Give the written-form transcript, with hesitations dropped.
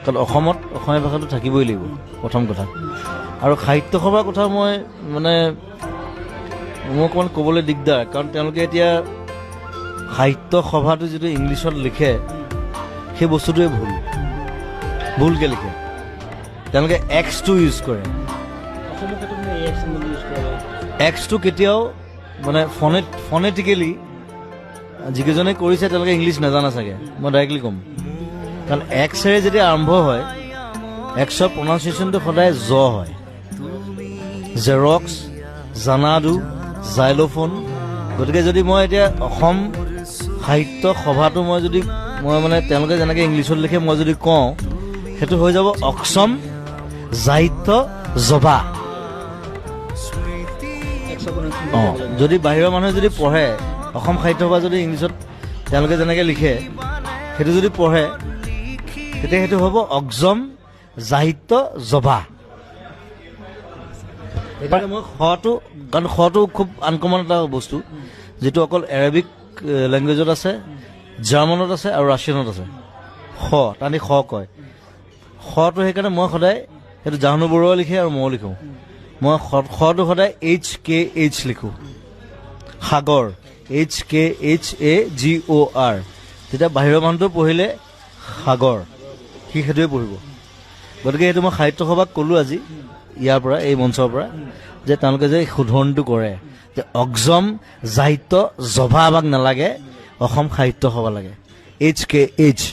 কাৰণ অসমত অসমীয়া ভাষাটো থাকিবই লাগিব প্ৰথম কথা। আৰু সাহিত্য সভাৰ কথা মই মানে মোৰ অকণমান ক'বলৈ দিগদাৰ, কাৰণ তেওঁলোকে এতিয়া সাহিত্য সভাটো যিটো ইংলিছত লিখে সেই বস্তুটোৱে ভুলকৈ লিখে। তেওঁলোকে এক্সটো ইউজ কৰে। এক্সটো কেতিয়াও মানে ফনেটিকেলি যিকেইজনে কৰিছে তেওঁলোকে ইংলিছ নাজানা চাগে, মই ডাইৰেক্টলি ক'ম। কাৰণ এক্সেৰে যেতিয়া আৰম্ভ হয়, এক্সৰ প্ৰনাউন্সিয়েশ্যনটো সদায় জ হয়। Xerox, xanadu, xylophone. গতিকে যদি মই এতিয়া অসম সাহিত্য সভাটো মই মানে তেওঁলোকে যেনেকৈ ইংলিছত লিখে মই যদি কওঁ, সেইটো হৈ যাব অক্সম সাহিত্য জবা। যদি বাহিৰৰ মানুহে যদি পঢ়ে অসম সাহিত্য সভা যদি ইংলিছত তেওঁলোকে যেনেকৈ লিখে সেইটো যদি পঢ়ে, তেতিয়া সেইটো হ'ব অক্সম সাহিত্য জবা। সেইকাৰণে মই খটো, কাৰণ খটো খুব আনকমন এটা বস্তু, যিটো অকল এৰাবিক লেংগুৱেজত আছে, জাৰ্মানত আছে আৰু ৰাছিয়ানত আছে। খ তাহাঁতি খ কয়। খটো সেইকাৰণে মই সদায় সেইটো জাহ্নু বৰুৱা লিখে আৰু ময়ো লিখোঁ। মই খটো সদায় HKH লিখোঁ। সাগৰ HKHAGOR। তেতিয়া বাহিৰৰ মানুহটো পঢ়িলে সাগৰ, সি সেইটোৱে পঢ়িব। গতিকে সেইটো মই সাহিত্য সভাক ক'লোঁ আজি ইয়াৰ পৰা, এই মঞ্চৰ পৰা, যে তেওঁলোকে যে শুধৰণিটো কৰে যে অক্সম সাহিত্য জভা আমাক নালাগে, অসম সাহিত্য সভা লাগে, HKH।